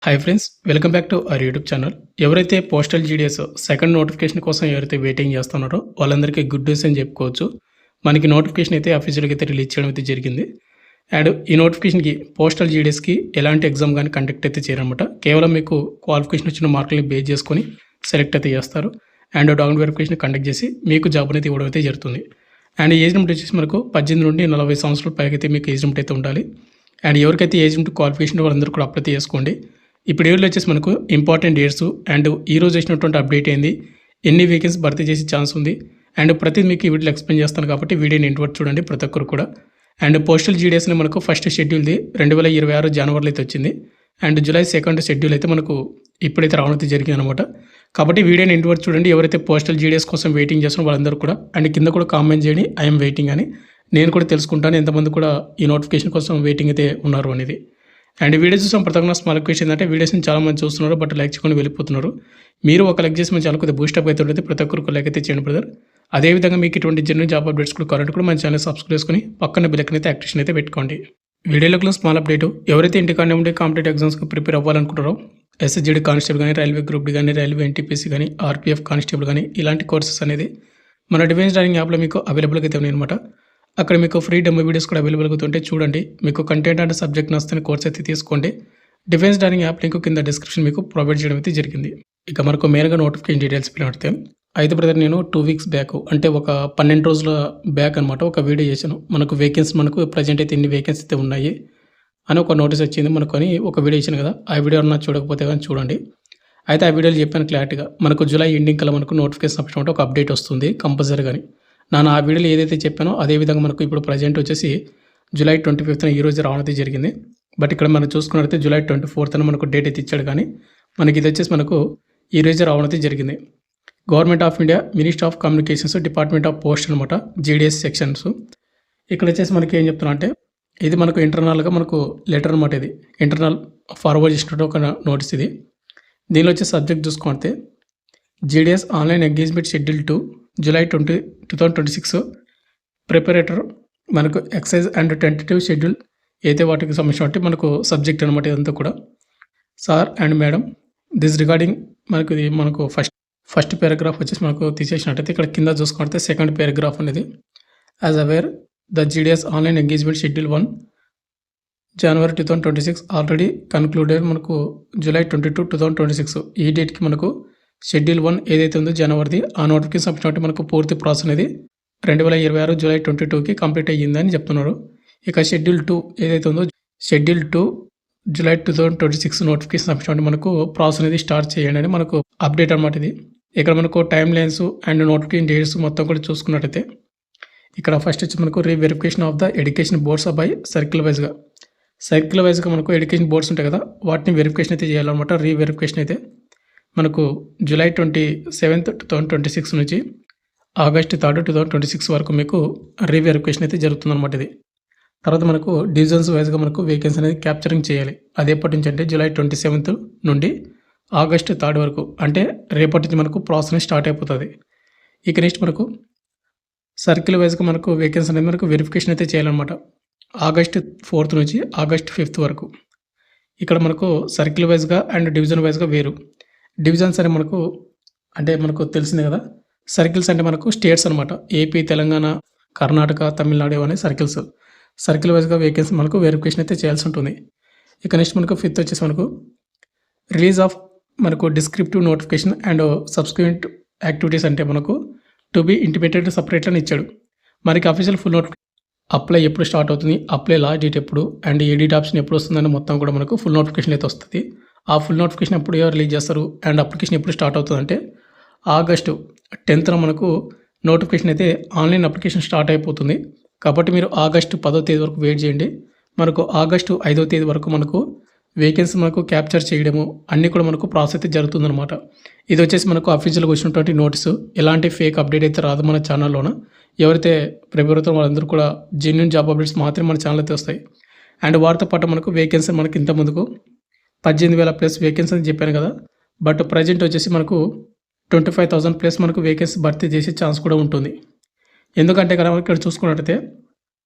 Hi friends, welcome back to our YouTube channel. ఎవరైతే postal GDS second notification కోసం ఎవరైతే waiting చేస్తున్నారో వాళ్ళందరికీ గుడ్ న్యూస్ అని చెప్పుకోవచ్చు. మనకి నోటిఫికేషన్ అయితే అఫీషియల్గా అయితే రిలీజ్ చేయడం అయితే జరిగింది. అండ్ ఈ నోటిఫికేషన్కి పోస్టల్ జీడీఎస్కి ఎలాంటి ఎగ్జామ్ కానీ కండక్ట్ అయితే చేయరనమాట. కేవలం మీకు క్వాలిఫికేషన్ వచ్చిన మార్కుల్ని బేస్ చేసుకొని సెలెక్ట్ అయితే చేస్తారు. అండ్ డాక్యుమెంట్ వెరిఫికేషన్ కండక్ట్ చేసి మీకు జాబ్ అయితే ఇవ్వడం అయితే జరుగుతుంది. అండ్ ఏజ్ లిమిట్ వచ్చేసి మనకు 18 నుండి 40 సంవత్సరాల పైకి అయితే మీకు ఏజ్ లిమిట్ అయితే ఉండాలి. అండ్ ఎవరికైతే ఏజ్ లిమిట్ క్వాలిఫికేషన్ వాళ్ళందరూ కూడా అప్లై చేసుకోండి. ఇప్పుడు ఏళ్ళు వచ్చేసి మనకు ఇంపార్టెంట్ డేట్స్ అండ్ ఈరోజు వచ్చినటువంటి అప్డేట్ ఏంది, ఎన్ని వేకెన్సీ భర్తీ చేసే ఛాన్స్ ఉంది అండ్ ప్రతిదీ మీకు ఈ వీడియోలో ఎక్స్ప్లెయిన్ చేస్తాను కాబట్టి వీడియోని ఇంటి చూడండి ప్రతి ఒక్కరు కూడా. అండ్ పోస్టల్ జీడీఎస్ని మనకు ఫస్ట్ షెడ్యూల్ది 2026 జనవరిలో అయితే వచ్చింది. అండ్ జూలై 2nd షెడ్యూల్ అయితే మనకు ఇప్పుడైతే రావడం అయితే జరిగింది అనమాట. కాబట్టి వీడియోని ఇంటి చూడండి. ఎవరైతే పోస్టల్ జీడీఎస్ కోసం వెయిటింగ్ చేస్తున్నారో వాళ్ళందరూ కూడా అండ్ కింద కూడా కామెంట్ చేయండి ఐఎమ్ వెయిటింగ్ అని. నేను కూడా తెలుసుకుంటాను ఎంతమంది కూడా ఈ నోటిఫికేషన్ కోసం వెయిటింగ్ అయితే ఉన్నారు అనేది. అండ్ వీడియో చూసాం ప్రతి స్మాల్ రిక్వెస్ట్ ఏంటంటే వీడియోస్ని చాలా మంది చూస్తున్నారు బట్ లైక్ చేసుకొని వెళ్ళిపోతున్నారు. మీరు ఒక లైక్ చేసి మన ఛానల్ కొద్దిగా బూస్టప్ అయితే ఉంటుంది. ప్రతి ఒక్కరికి లైక్ అయితే చేయండి బ్రదర్. అదేవిధంగా మీకు ఇటువంటి జెన్యూన్ జాబ్ అప్డేట్స్ కూడా కరెంట్ కూడా మన ఛానల్ సబ్స్క్రైబ్ చేసుకొని పక్కన బెల్ ఐకాన్ అయితే యాక్టివేషన్ అయితే పెట్టుకోండి. వీడియోలో స్మాల్ అప్డేట్, ఎవరైతే ఇంటికానే ఉండే కాంపిటేటివ్ ఎగ్జామ్స్కి ప్రిపేర్ అవ్వాలనుకుంటారో ఎస్ఎస్జీడీ కానిస్టేబుల్ కానీ, రైల్వే గ్రూప్ డి కానీ, రైల్వే ఎన్టీపీసీ కానీ, ఆర్పీఎఫ్ కానిస్టేబుల్ కానీ ఇలాంటి కోర్సెస్ అనేది మన డిఫెన్స్ ట్రైనింగ్ యాప్లో మీకు అవైలబుల్గా అయితే ఉన్నాయి అనమాట. అక్కడ మీకు ఫ్రీ డెమో వీడియోస్ కూడా అవైలబుల్గా ఉంటే చూడండి. మీకు కంటెంట్ అండ్ సబ్జెక్ట్ నచ్చితే కోర్స్ అయితే తీసుకోండి. డిఫెన్స్ ట్రైనింగ్ యాప్ లింక్ కింద డిస్క్రిప్షన్ మీకు ప్రొవైడ్ చేయడం అయితే జరిగింది. ఇక మనకు మెయిన్గా నోటిఫికేషన్ డీటెయిల్స్ పెడితే అయితే బ్రదర్ నేను 2 వీక్స్ బ్యాక్ అంటే ఒక 12 రోజుల బ్యాక్ అనమాట ఒక వీడియో చేశాను. మనకు వేకెన్సీ మనకు ప్రజెంట్ అయితే ఇన్ని వేకెన్సీ అయితే ఉన్నాయి అని ఒక నోటీస్ వచ్చింది మనకు అని ఒక వీడియో ఇచ్చాను కదా. ఆ వీడియో అన్నా చూడకపోతే కానీ చూడండి. అయితే ఆ వీడియోలో చెప్పాను క్లారిటీగా మనకు జూలై ఎండింగ్ కల్లా మనకు నోటిఫికేషన్ వచ్చినట్టు ఒక అప్డేట్ వస్తుంది కంపల్సరీ కానీ. ఆ వీడియోలో ఏదైతే చెప్పానో అదేవిధంగా మనకు ఇప్పుడు ప్రజెంట్ వచ్చేసి జూలై 25న ఈరోజు రావడం జరిగింది. బట్ ఇక్కడ మనం చూసుకున్నట్లయితే జూలై 24న మనకు డేట్ అయితే ఇచ్చాడు కానీ మనకి ఇది వచ్చేసి మనకు ఈరోజు రావడం అయితే జరిగింది. Government of India, ministry of communications, department of post అనమాట జీడీఎస్ సెక్షన్స్. ఇక్కడ వచ్చేసి మనకి ఏం చెప్తున్నా అంటే ఇది మనకు ఇంటర్నల్గా మనకు లెటర్ అనమాట. ఇది ఇంటర్నల్ ఫార్వర్డ్ చేసినట్టు ఒక నోటీస్ ఇది. దీనిలో వచ్చే సబ్జెక్ట్ చూసుకుంటే GDS online engagement schedule 2 July 2026 ప్రిపరేటర్ మనకు ఎక్సైజ్ అండ్ టెంటేటివ్ షెడ్యూల్ అయితే వాటికి సంబంధించిన మనకు సబ్జెక్ట్ అనమాట. ఇదంతా కూడా sir and madam this regarding మనకు ఇది మనకు ఫస్ట్ పారాగ్రాఫ్ వచ్చేసి మనకు తీసేసినట్టయితే ఇక్కడ కింద చూసుకుంటే సెకండ్ పారాగ్రాఫ్ అనేది as aware the GDS online engagement schedule 1 January 2026 already concluded మనకు జూలై 22, 2026 ఈ డేట్కి మనకు షెడ్యూల్ 1 ఏదైతే ఉందో జనవరిది ఆ నోటిఫికేషన్ సంబంధించిన మనకు పూర్తి ప్రాసెస్ అనేది 2026 జూలై 22కి కంప్లీట్ అయ్యిందని చెప్తున్నారు. ఇక షెడ్యూల్ 2 ఏదైతే ఉందో షెడ్యూల్ 2 జూలై 2026 నోటిఫికేషన్ సంబంధించిన మనకు ప్రాసెస్ అనేది స్టార్ట్ చేయండి అని మనకు అప్డేట్ అనమాట. ఇది ఇక్కడ మనకు time lines and notification dates మొత్తం కూడా చూసుకున్నట్టయితే ఇక్కడ ఫస్ట్ వచ్చి మనకు reverification of the education boards by circle వైజ్గా మనకు ఎడ్యుకేషన్ బోర్డ్స్ ఉంటాయి కదా వాటిని వెరిఫికేషన్ అయితే చేయాలన్నమాట. రీవెరిఫికేషన్ అయితే మనకు జూలై 27, 2026 నుంచి ఆగస్ట్ 3, 2026 వరకు మీకు రీవెరిఫికేషన్ అయితే జరుగుతుందన్నమాట. ఇది తర్వాత మనకు డివిజన్స్ వైజ్గా మనకు వేకెన్సీ అనేది క్యాప్చరింగ్ చేయాలి. అది ఎప్పటి నుంచి అంటే జూలై 27 నుండి ఆగస్ట్ 3 వరకు అంటే రేపటి నుంచి మనకు ప్రాసెస్ స్టార్ట్ అయిపోతుంది. ఇక నెక్స్ట్ మనకు సర్కిల్ వైజ్గా మనకు వేకెన్సీ అనేది మనకు వెరిఫికేషన్ అయితే చేయాలన్నమాట. ఆగస్ట్ 4 నుంచి ఆగస్ట్ 5 వరకు. ఇక్కడ మనకు సర్కిల్ వైజ్గా అండ్ డివిజన్ వైజ్గా వేరు. డివిజన్స్ అని మనకు అంటే మనకు తెలిసిందే కదా. సర్కిల్స్ అంటే మనకు స్టేట్స్ అనమాట. ఏపీ, తెలంగాణ, కర్ణాటక, తమిళనాడు అనే సర్కిల్స్. సర్కిల్ వైజ్గా వేకెన్సీ మనకు వెరిఫికేషన్ అయితే చేయాల్సి ఉంటుంది. ఇక నెక్స్ట్ మనకు 5th వచ్చేసి మనకు రిలీజ్ ఆఫ్ మనకు descriptive notification and subscript activities అంటే మనకు టు బి ఇంటిమేటెడ్ సపరేట్ అని ఇచ్చాడు. మనకి అఫీషియల్ ఫుల్ నోటిఫికేషన్ అప్లై ఎప్పుడు స్టార్ట్ అవుతుంది, అప్లై లాస్ట్ డేట్ ఎప్పుడు అండ్ ఎడిట్ ఆప్షన్ ఎప్పుడు వస్తుందని మొత్తం కూడా మనకు ఫుల్ నోటిఫికేషన్ అయితే వస్తుంది. ఆ ఫుల్ నోటిఫికేషన్ ఎప్పుడు రిలీజ్ చేస్తారు అండ్ అప్లికేషన్ ఎప్పుడు స్టార్ట్ అవుతుందంటే ఆగస్టు 10న మనకు నోటిఫికేషన్ అయితే ఆన్లైన్ అప్లికేషన్ స్టార్ట్ అయిపోతుంది. కాబట్టి మీరు ఆగస్టు 10వ తేదీ వరకు వెయిట్ చేయండి. మనకు ఆగస్టు 5వ తేదీ వరకు మనకు వేకెన్సీ మనకు క్యాప్చర్ చేయడము అన్నీ కూడా మనకు ప్రాసెస్ అయితే జరుగుతుందన్నమాట. ఇది వచ్చేసి మనకు అఫీషియల్గా వచ్చినటువంటి నోటీసు. ఎలాంటి ఫేక్ అప్డేట్ అయితే రాదు మన ఛానల్లోన. ఎవరైతే ప్రిపేర్ అవుతారో వాళ్ళందరూ కూడా జెన్యూన్ జాబ్ అప్డేట్స్ మాత్రమే మన ఛానల్ అయితే వస్తాయి. అండ్ వాటితో పాటు మనకు వేకెన్సీ మనకి ఇంత ముందుకు 18,000+ వేకెన్సీ అని చెప్పాను కదా. బట్ ప్రజెంట్ వచ్చేసి మనకు 25,000+ మనకు వేకెన్సీ భర్తీ చేసే ఛాన్స్ కూడా ఉంటుంది. ఎందుకంటే ఇక్కడ చూసుకున్నట్టయితే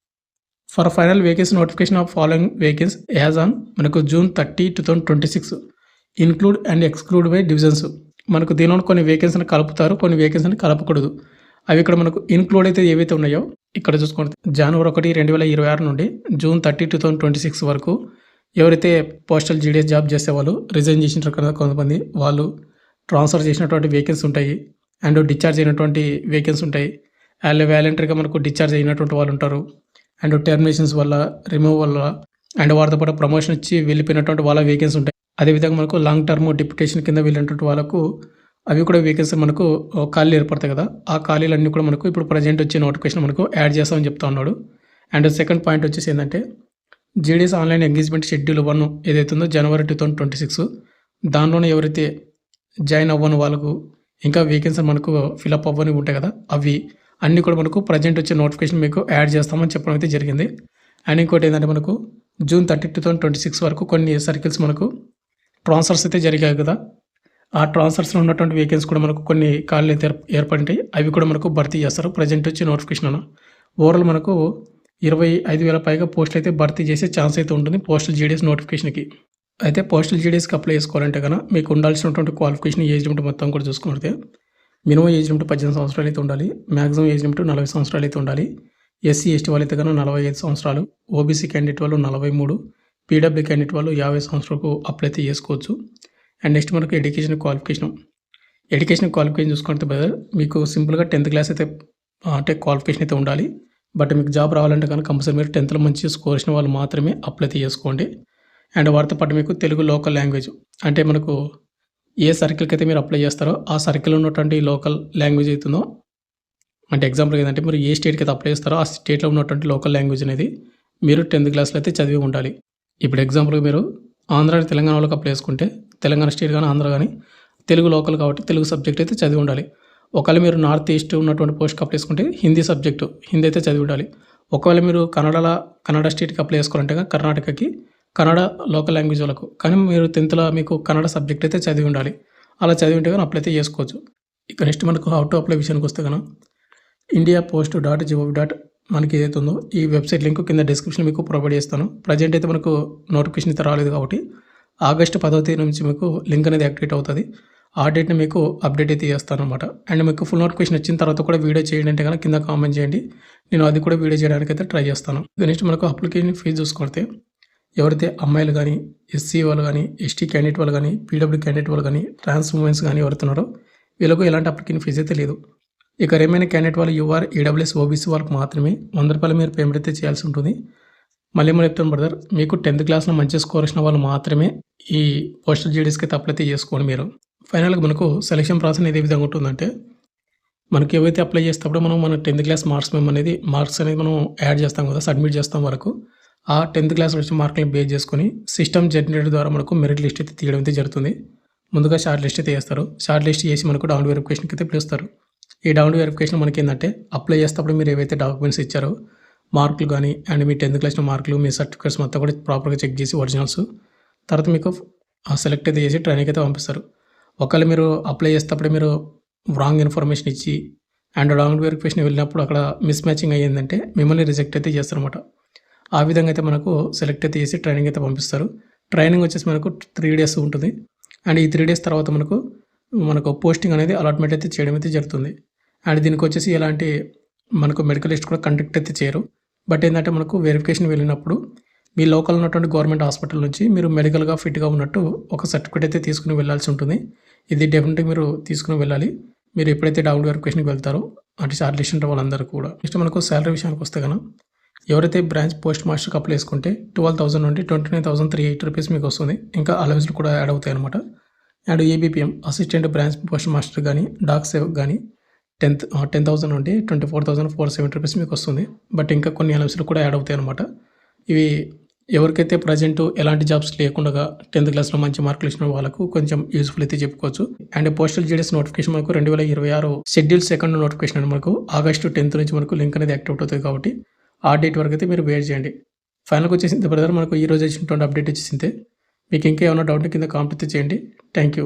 for final vacancy notification of following vacancy as on మనకు June 30, 2026 include and exclude by divisions. మనకు దీనిలో కొన్ని వేకెన్సీని కలుపుతారు, కొన్ని వేకెన్సీని కలపకూడదు. అవి ఇక్కడ మనకు ఇన్క్లూడ్ అయితే ఏవైతే ఉన్నాయో ఇక్కడ చూసుకోండి. జనవరి 1, 2026 నుండి జూన్ 30, 2026 వరకు ఎవరైతే పోస్టల్ జీడీఎస్ జాబ్ చేసేవాళ్ళు రిజైన్ చేసినారు కదా కొంతమంది, వాళ్ళు ట్రాన్స్ఫర్ చేసినటువంటి వేకెన్సీ ఉంటాయి అండ్ డిశ్చార్జ్ అయినటువంటి వేకెన్సీ ఉంటాయి. అండ్ వాలంటరీగా మనకు డిశ్చార్జ్ అయినటువంటి వాళ్ళు ఉంటారు. అండ్ టెర్మినేషన్స్ వల్ల, రిమూవ్ వల్ల అండ్ వారితో పాటు ప్రమోషన్ ఇచ్చి వెళ్ళిపోయినటువంటి వాళ్ళ వేకెన్సీ ఉంటాయి. అదేవిధంగా మనకు లాంగ్ టర్మ్ డిప్యుటేషన్ కింద వెళ్ళినటువంటి వాళ్ళకు అవి కూడా వేకెన్సీ మనకు ఖాళీలు ఏర్పడతాయి కదా, ఆ ఖాళీలన్నీ కూడా మనకు ఇప్పుడు ప్రజెంట్ వచ్చే నోటిఫికేషన్ మనకు యాడ్ చేస్తామని చెప్తా ఉన్నాడు. అండ్ సెకండ్ పాయింట్ వచ్చేసి ఏంటంటే జీడీఎస్ ఆన్లైన్ ఎంగేజ్మెంట్ షెడ్యూల్ 1 ఏదైతే ఉందో జనవరి 2026 దానిలోనే ఎవరైతే జాయిన్ అవ్వని వాళ్ళకు ఇంకా వేకెన్సీ మనకు ఫిలప్ అవ్వని ఉంటాయి కదా, అవి అన్నీ కూడా మనకు ప్రజెంట్ వచ్చే నోటిఫికేషన్ మీకు యాడ్ చేస్తామని చెప్పడం అయితే జరిగింది. అండ్ ఇంకోటి ఏంటంటే మనకు జూన్ 30, 2026 వరకు కొన్ని సర్కిల్స్ మనకు ట్రాన్స్ఫర్స్ అయితే జరిగాయి కదా, ఆ ట్రాన్స్ఫర్స్లో ఉన్నటువంటి వేకెన్సీ కూడా మనకు కొన్ని ఖాళీలు అయితే ఏర్పడింటాయి. అవి కూడా మనకు భర్తీ చేస్తారు ప్రజెంట్ వచ్చే నోటిఫికేషన్ అన్న. ఓవరాల్ మనకు 25,000 పైగా పోస్టులు అయితే భర్తీ చేసే ఛాన్స్ అయితే ఉంటుంది పోస్టల్ జీడీఎస్ నోటిఫికేషన్కి. అయితే పోస్టల్ జీడీఎస్కి అప్లై చేసుకోవాలంటే కనుక మీకు ఉండాల్సినటువంటి క్వాలిఫికేషన్ ఏజ్ లిమిట్ మొత్తం కూడా చూసుకుంటే మినిమం ఏజ్ లిమిట్ 18 సంవత్సరాలు అయితే ఉండాలి, మ్యాక్సిమం ఏజ్ లిమిట్ 40 సంవత్సరాలు అయితే ఉండాలి. ఎస్సీ ఎస్టీ వాళ్ళు అయితే కనుక 45 సంవత్సరాలు, ఓబీసీ క్యాండిడేట్ వాళ్ళు 43, పీడబ్ల్యూ క్యాండిడేట్ వాళ్ళు 50 సంవత్సరాలకు అప్లై అయితే చేసుకోవచ్చు. అండ్ నెక్స్ట్ మనకు ఎడ్యుకేషన్ క్వాలిఫికేషన్ చూసుకుంటే బ్రదర్ మీకు సింపుల్గా 10th క్లాస్ అయితే అంటే క్వాలిఫికేషన్ అయితే ఉండాలి. బట్ మీకు జాబ్ రావాలంటే కనుక కంపల్సరీ మీరు 10th మంచి స్కోర్ వచ్చిన వాళ్ళు మాత్రమే అప్లై అయితే చేసుకోండి. అండ్ వాటితో పాటు మీకు తెలుగు లోకల్ లాంగ్వేజ్ అంటే మనకు ఏ సర్కిల్కి అయితే మీరు అప్లై చేస్తారో ఆ సర్కిల్లో ఉన్నటువంటి లోకల్ లాంగ్వేజ్ అవుతుందో, అంటే ఎగ్జాంపుల్ ఏంటంటే మీరు ఏ స్టేట్కి అయితే అప్లై చేస్తారో ఆ స్టేట్లో ఉన్నటువంటి లోకల్ లాంగ్వేజ్ అనేది మీరు 10th క్లాస్లో అయితే చదివి ఉండాలి. ఇప్పుడు ఎగ్జాంపుల్గా మీరు ఆంధ్ర తెలంగాణ వాళ్ళకి అప్లై చేసుకుంటే తెలంగాణ స్టేట్ కానీ ఆంధ్ర కానీ తెలుగు లోకల్ కాబట్టి తెలుగు సబ్జెక్ట్ అయితే చదివి ఉండాలి. ఒకవేళ మీరు నార్త్ ఈస్ట్ ఉన్నటువంటి పోస్ట్కి అప్లై చేసుకుంటే హిందీ సబ్జెక్టు హిందీ అయితే చదివి ఉండాలి. ఒకవేళ మీరు కన్నడ స్టేట్కి అప్లై చేసుకోవాలంటే కర్ణాటకకి కన్నడ లోకల్ లాంగ్వేజ్ వాళ్ళకు కానీ మీరు 10th మీకు కన్నడ సబ్జెక్ట్ అయితే చదివి ఉండాలి. అలా చదివి ఉంటే కానీ అప్లై అయితే చేసుకోవచ్చు. ఇక నెక్స్ట్ మనకు హౌ టు అప్లై విషయానికి వస్తే కనుక indiapost.gov. మనకి ఏదైతే ఉందో ఈ వెబ్సైట్ లింక్ కింద డిస్క్రిప్షన్ మీకు ప్రొవైడ్ చేస్తాను. ప్రజెంట్ అయితే మనకు నోటిఫికేషన్ అయితే రాలేదు కాబట్టి ఆగస్టు 10వ తేదీ నుంచి మీకు లింక్ అనేది యాక్టివేట్ అవుతుంది. ఆ డేట్ని మీకు అప్డేట్ అయితే చేస్తాను అనమాట. అండ్ మీకు ఫుల్ నోటిఫికేషన్ వచ్చిన తర్వాత కూడా వీడియో చేయండి అంటే కనుక కింద కామెంట్ చేయండి, నేను అది కూడా వీడియో చేయడానికి అయితే ట్రై చేస్తాను. నెక్స్ట్ మనకు అప్లికేషన్ ఫీజు చూసుకుంటే ఎవరైతే అమ్మాయిలు కానీ, ఎస్సీ వాళ్ళు కానీ, ఎస్టీ క్యాండిడేట్ వాళ్ళు కానీ, పీడబ్ల్యూ క్యాండిడేట్ వాళ్ళు కానీ, ట్రాన్స్ ఉమెన్స్ కానీ ఎవరుతున్నారో వీళ్ళకు ఎలాంటి అప్లికేషన్ ఫీజు అయితే లేదు. ఇక రేమైనా క్యాండిడేట్ వాళ్ళు యూఆర్, ఈడబ్ల్యూఎస్, ఓబీసీ వాళ్ళకి మాత్రమే 100 రూపాయలు మీరు పేమెంట్ అయితే చేయాల్సి ఉంటుంది. మళ్ళీ మనం చెప్తాను బ్రదర్, మీకు 10th క్లాస్లో మంచి స్కోర్ వచ్చిన వాళ్ళు మాత్రమే ఈ పోస్టల్ జీడీఎస్కి అయితే అప్లై అయితే చేసుకోండి మీరు. ఫైనల్గా మనకు సెలక్షన్ ప్రాసెస్ అనేది ఏ విధంగా ఉంటుందంటే మనకి ఏవైతే అప్లై చేసేటప్పుడు మనం మన 10th క్లాస్ మార్క్స్ అనేది మనం యాడ్ చేస్తాం కదా, సబ్మిట్ చేస్తాం వరకు ఆ 10th క్లాస్ వచ్చిన మార్కులను బేస్ చేసుకొని సిస్టమ్ జనరేటర్ ద్వారా మనకు మెరిట్ లిస్ట్ అయితే తీయడం అయితే జరుగుతుంది. ముందుగా షార్ట్ లిస్ట్ అయితే వేస్తారు. షార్ట్ లిస్ట్ చేసి మనకు డౌన్ వెరిఫికేషన్కి అయితే పిలుస్తారు. ఈ డౌన్ వెరిఫికేషన్ మనకి ఏంటంటే అప్లై చేసేటప్పుడు మీరు ఏవైతే డాక్యుమెంట్స్ ఇచ్చారో మార్కులు కానీ అండ్ మీ 10th క్లాస్ మార్కులు, మీ సర్టిఫికేట్స్ మొత్తం కూడా ప్రాపర్గా చెక్ చేసి ఒరిజినల్స్ తర్వాత మీకు సెలెక్ట్ అయితే చేసి ట్రైనింగ్ అయితే పంపిస్తారు. ఒకవేళ మీరు అప్లై చేసేటప్పుడు మీరు రాంగ్ ఇన్ఫర్మేషన్ ఇచ్చి అండ్ డౌన్ వెరిఫికేషన్ వెళ్ళినప్పుడు అక్కడ మిస్ మ్యాచింగ్ అయ్యిందంటే మిమ్మల్ని రిజెక్ట్ అయితే చేస్తారన్నమాట. ఆ విధంగా అయితే మనకు సెలెక్ట్ అయితే చేసి ట్రైనింగ్ అయితే పంపిస్తారు. ట్రైనింగ్ వచ్చేసి మనకు 3 days ఉంటుంది. అండ్ ఈ 3 days తర్వాత మనకు పోస్టింగ్ అనేది అలాట్మెంట్ అయితే చేయడం అయితే జరుగుతుంది. అండ్ దీనికి వచ్చేసి ఎలాంటి మనకు మెడికల్ లిస్ట్ కూడా కండక్ట్ అయితే చేయరు. బట్ ఏంటంటే మనకు వెరిఫికేషన్ వెళ్ళినప్పుడు మీ లోకల్ ఉన్నటువంటి గవర్నమెంట్ హాస్పిటల్ నుంచి మీరు మెడికల్గా ఫిట్గా ఉన్నట్టు ఒక సర్టిఫికేట్ అయితే తీసుకుని వెళ్ళాల్సి ఉంటుంది. ఇది డెఫినెట్గా మీరు తీసుకుని వెళ్ళాలి మీరు ఎప్పుడైతే డౌన్ వెరిఫికేషన్కి వెళ్తారో, అంటే షార్ట్ లిస్ట్ ఉంటే వాళ్ళందరూ కూడా. నెక్స్ట్ మనకు శాలరీ విషయానికి వస్తే కనుక ఎవరైతే బ్రాంచ్ పోస్ట్ మాస్టర్కి అప్లై చేసుకుంటే 12,000 నుండి 29,380 రూపీస్ మీకు వస్తుంది. ఇంకా అలవెన్స్లు కూడా యాడ్ అవుతాయి అనమాట. And ABPM assistant branch post master కానీ, డాక్ సేవక్ కానీ 10,000 నుండి 24,470 రూపీస్ మీకు వస్తుంది. బట్ ఇంకా కొన్ని అలవెన్స్లు కూడా యాడ్ అవుతాయి అనమాట. ఇవి ఎవరికైతే ప్రజెంట్ ఎలాంటి జాబ్స్ లేకుండా 10th క్లాస్లో మంచి మార్కులు ఇచ్చిన వాళ్ళకు కొంచెం యూస్ఫుల్ అయితే చెప్పుకోవచ్చు. అండ్ పోస్టల్ జీడీఎస్ నోటిఫికేషన్ మనకు 2026 షెడ్యూల్ 2 నోటిఫికేషన్ అని మనకు ఆగస్టు 10th నుంచి మనకు లింక్ అనేది యాక్టివేట్ అవుతుంది. కాబట్టి ఆ డేట్ వరకు అయితే మీరు వెయిట్ చేయండి. ఫైనల్గా వచ్చేసింది బ్రదర్, మనకు ఈ రోజు వచ్చినటువంటి అప్డేట్ వచ్చేసింది. మీకు ఇంకా ఏమైనా డౌట్ కింద కామెంట్ అయితే చేయండి. Thank you.